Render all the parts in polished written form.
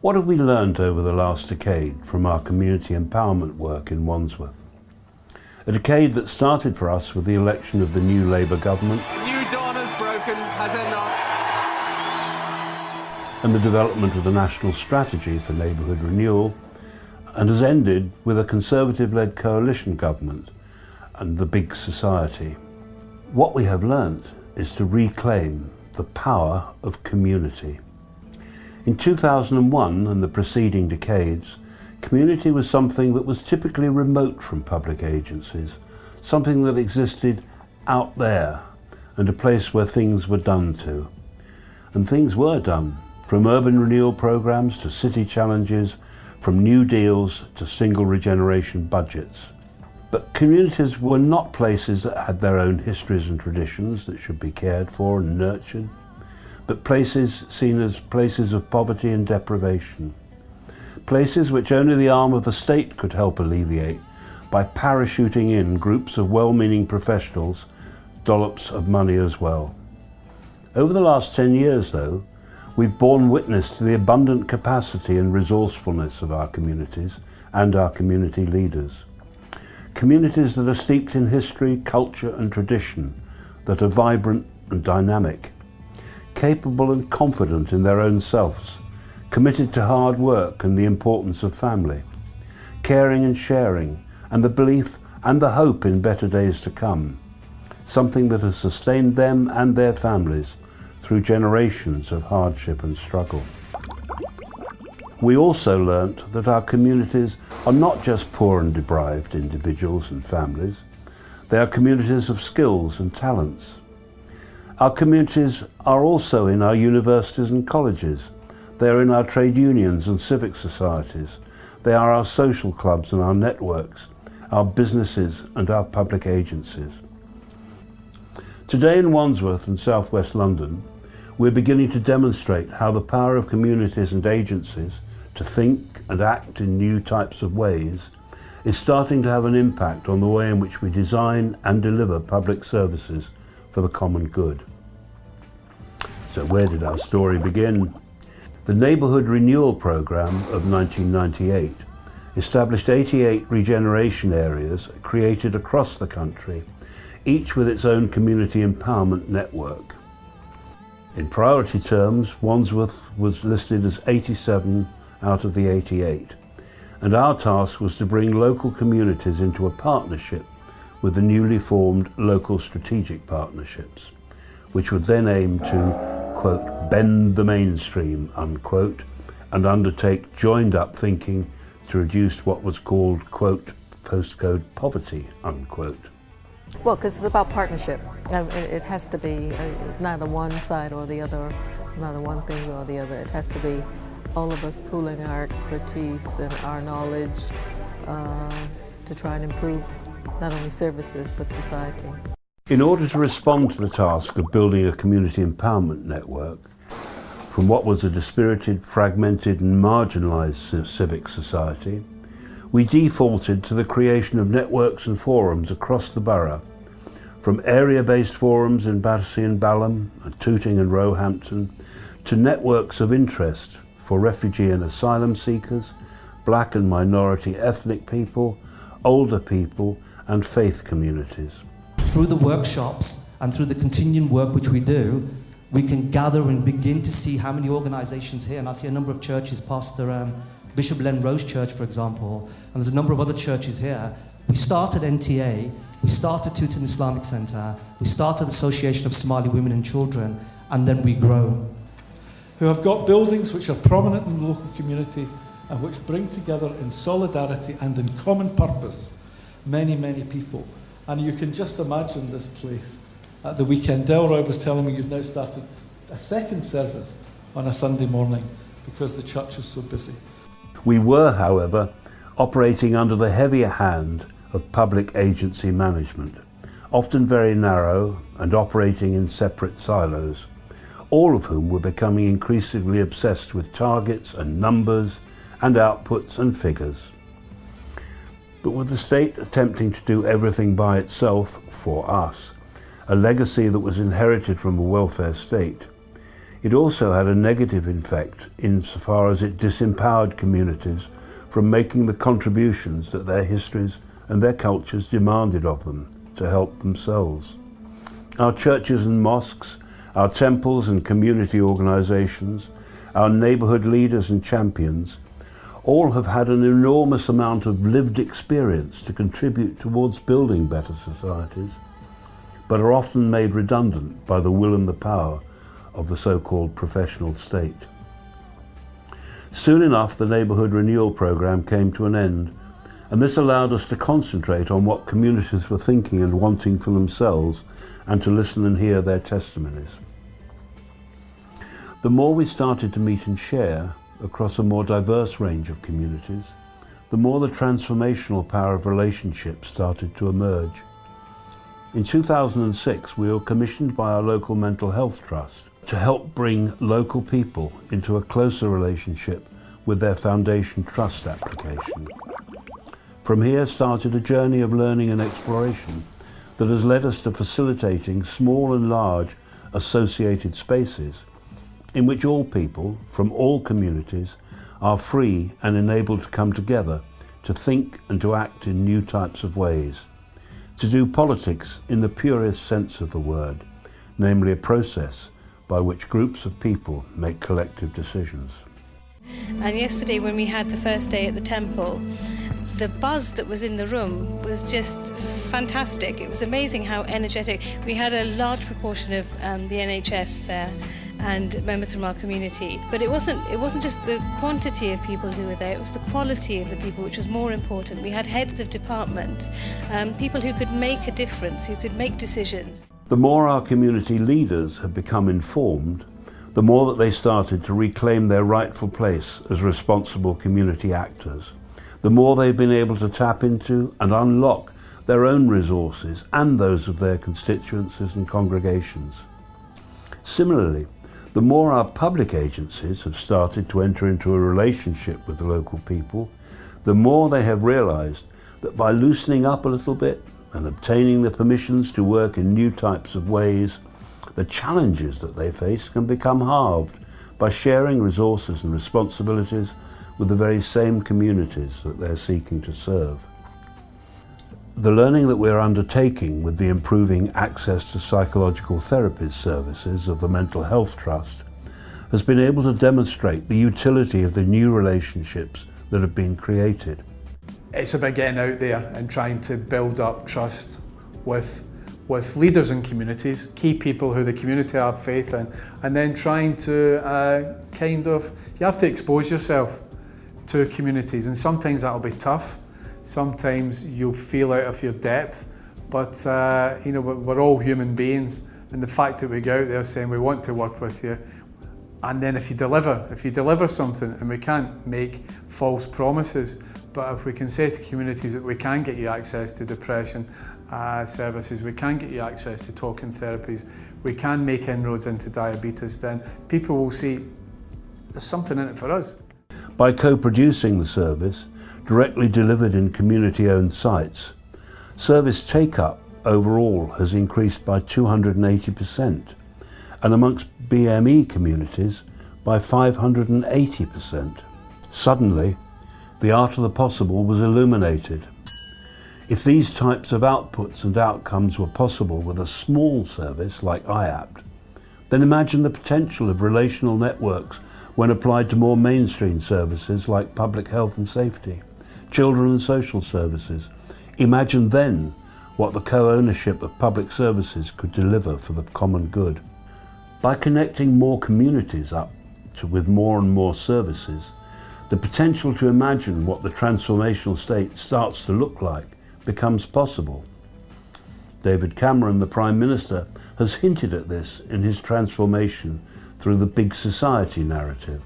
What have we learned over the last decade from our community empowerment work in Wandsworth? A decade that started for us with the election of the new Labour government. The new dawn has broken, has it not? And the development of the national strategy for Neighbourhood Renewal, and has ended with a Conservative-led coalition government and the big society. What we have learnt is to reclaim the power of community. In 2001 and the preceding decades, community was something that was typically remote from public agencies, something that existed out there and a place where things were done to. And things were done, from urban renewal programs to city challenges, from new deals to single regeneration budgets. But communities were not places that had their own histories and traditions that should be cared for and nurtured, but places seen as places of poverty and deprivation. Places which only the arm of the state could help alleviate by parachuting in groups of well-meaning professionals, dollops of money as well. Over the last 10 years, though, we've borne witness to the abundant capacity and resourcefulness of our communities and our community leaders. Communities that are steeped in history, culture and tradition, that are vibrant and dynamic, capable and confident in their own selves, committed to hard work and the importance of family, caring and sharing, and the belief and the hope in better days to come, something that has sustained them and their families through generations of hardship and struggle. We also learnt that our communities are not just poor and deprived individuals and families, they are communities of skills and talents. Our communities are also in our universities and colleges. They are in our trade unions and civic societies. They are our social clubs and our networks, our businesses and our public agencies. Today in Wandsworth and South West London, we're beginning to demonstrate how the power of communities and agencies to think and act in new types of ways is starting to have an impact on the way in which we design and deliver public services for the common good. So where did our story begin? The Neighbourhood Renewal programme of 1998 established 88 regeneration areas created across the country, each with its own community empowerment network. In priority terms, Wandsworth was listed as 87 out of the 88, and our task was to bring local communities into a partnership with the newly formed local strategic partnerships, which would then aim to, quote, bend the mainstream, unquote, and undertake joined-up thinking to reduce what was called, quote, postcode poverty, unquote. Well, because it's about partnership. It has to be, it's neither one side or the other, neither one thing or the other. It has to be all of us pooling our expertise and our knowledge to try and improve not only services but society. In order to respond to the task of building a community empowerment network from what was a dispirited, fragmented and marginalised civic society, we defaulted to the creation of networks and forums across the borough, from area-based forums in Battersea and Balham, and Tooting and Roehampton, to networks of interest for refugee and asylum seekers, black and minority ethnic people, older people and faith communities. Through the workshops and through the continuing work which we do, we can gather and begin to see how many organisations here, and I see a number of churches past Bishop Len Rose Church, for example, and there's a number of other churches here. We started NTA, we started Tooting Islamic Centre, we started the Association of Somali Women and Children, and then we grow. Who have got buildings which are prominent in the local community and which bring together in solidarity and in common purpose many, many people. And you can just imagine this place. At the weekend, Delroy was telling me you've now started a second service on a Sunday morning because the church is so busy. We were, however, operating under the heavier hand of public agency management, often very narrow and operating in separate silos, all of whom were becoming increasingly obsessed with targets and numbers and outputs and figures. But with the state attempting to do everything by itself for us, a legacy that was inherited from a welfare state, It also had a negative effect insofar as it disempowered communities from making the contributions that their histories and their cultures demanded of them to help themselves. Our churches and mosques, our temples and community organisations, our neighbourhood leaders and champions, all have had an enormous amount of lived experience to contribute towards building better societies, but are often made redundant by the will and the power of the so-called professional state. Soon enough, the Neighbourhood Renewal programme came to an end, and this allowed us to concentrate on what communities were thinking and wanting for themselves, and to listen and hear their testimonies. The more we started to meet and share across a more diverse range of communities, the more the transformational power of relationships started to emerge. In 2006, we were commissioned by our local mental health trust to help bring local people into a closer relationship with their foundation trust application. From here started a journey of learning and exploration that has led us to facilitating small and large associated spaces in which all people from all communities are free and enabled to come together to think and to act in new types of ways, to do politics in the purest sense of the word, namely a process by which groups of people make collective decisions. And yesterday when we had the first day at the temple, the buzz that was in the room was just fantastic. It was amazing how energetic. We had a large proportion of the NHS there and members from our community, but it wasn't just the quantity of people who were there, it was the quality of the people which was more important. We had heads of department, people who could make a difference, who could make decisions. The more our community leaders have become informed, the more that they started to reclaim their rightful place as responsible community actors, the more they've been able to tap into and unlock their own resources and those of their constituencies and congregations. Similarly, the more our public agencies have started to enter into a relationship with the local people, the more they have realised that by loosening up a little bit and obtaining the permissions to work in new types of ways, the challenges that they face can become halved by sharing resources and responsibilities with the very same communities that they're seeking to serve. The learning that we're undertaking with the improving access to psychological therapist services of the Mental Health Trust has been able to demonstrate the utility of the new relationships that have been created. It's about getting out there and trying to build up trust with leaders in communities, key people who the community have faith in, and then trying to you have to expose yourself to communities, and sometimes that'll be tough. Sometimes you'll feel out of your depth, but we're all human beings, and the fact that we go out there saying we want to work with you, and then if you deliver something, and we can't make false promises, but if we can say to communities that we can get you access to depression services, we can get you access to talking therapies, we can make inroads into diabetes, then people will see there's something in it for us. By co-producing the service, directly delivered in community-owned sites, service take-up overall has increased by 280%, and amongst BME communities by 580%. Suddenly, the art of the possible was illuminated. If these types of outputs and outcomes were possible with a small service like IAPT, then imagine the potential of relational networks when applied to more mainstream services like public health and safety, children and social services. Imagine then what the co-ownership of public services could deliver for the common good. By connecting more communities up with more and more services, the potential to imagine what the transformational state starts to look like becomes possible. David Cameron, the Prime Minister, has hinted at this in his transformation through the big society narrative.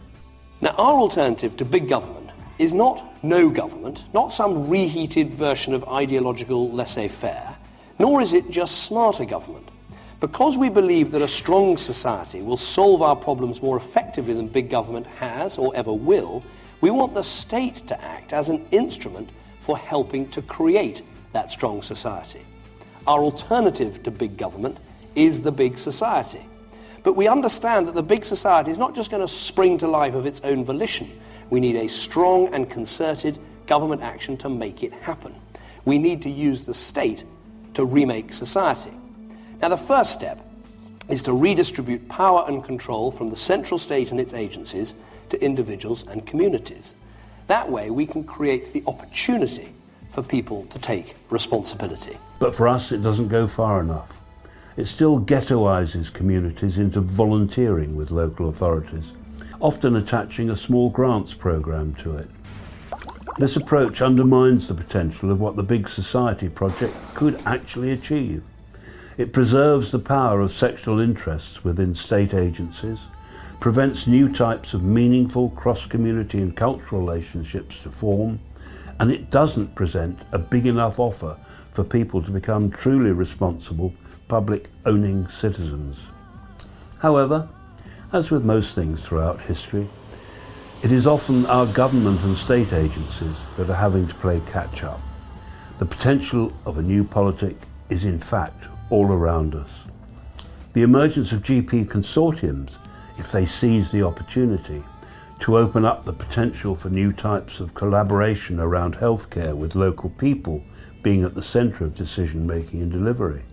Now, our alternative to big government is not no government, not some reheated version of ideological laissez-faire, nor is it just smarter government. Because we believe that a strong society will solve our problems more effectively than big government has or ever will, we want the state to act as an instrument for helping to create that strong society. Our alternative to big government is the big society. But we understand that the big society is not just going to spring to life of its own volition. We need a strong and concerted government action to make it happen. We need to use the state to remake society. Now, the first step is to redistribute power and control from the central state and its agencies to individuals and communities. That way, we can create the opportunity for people to take responsibility. But for us, it doesn't go far enough. It still ghettoises communities into volunteering with local authorities, often attaching a small grants programme to it. This approach undermines the potential of what the Big Society project could actually achieve. It preserves the power of sectional interests within state agencies, prevents new types of meaningful cross-community and cultural relationships to form, and it doesn't present a big enough offer for people to become truly responsible, public-owning citizens. However, as with most things throughout history, it is often our government and state agencies that are having to play catch-up. The potential of a new politic is in fact all around us. The emergence of GP consortiums, if they seize the opportunity to open up the potential for new types of collaboration around healthcare with local people being at the centre of decision-making and delivery.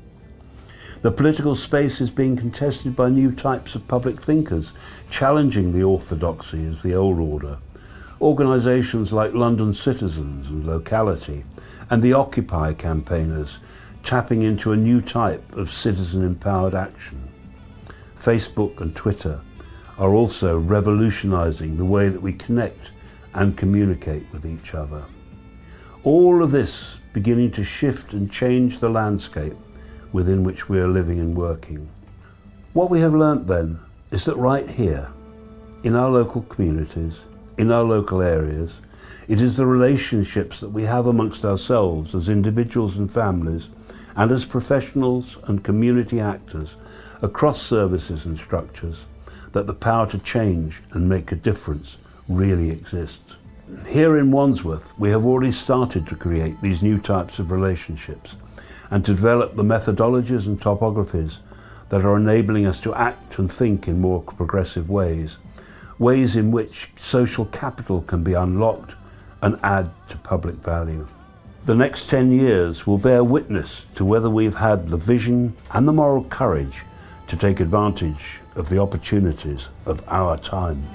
The political space is being contested by new types of public thinkers, challenging the orthodoxy of the old order. Organisations like London Citizens and Locality and the Occupy campaigners tapping into a new type of citizen-empowered action. Facebook and Twitter are also revolutionising the way that we connect and communicate with each other. All of this beginning to shift and change the landscape within which we are living and working. What we have learnt then is that right here, in our local communities, in our local areas, it is the relationships that we have amongst ourselves as individuals and families and as professionals and community actors across services and structures that the power to change and make a difference really exists. Here in Wandsworth, we have already started to create these new types of relationships and to develop the methodologies and topographies that are enabling us to act and think in more progressive ways, ways in which social capital can be unlocked and add to public value. The next 10 years will bear witness to whether we've had the vision and the moral courage to take advantage of the opportunities of our time.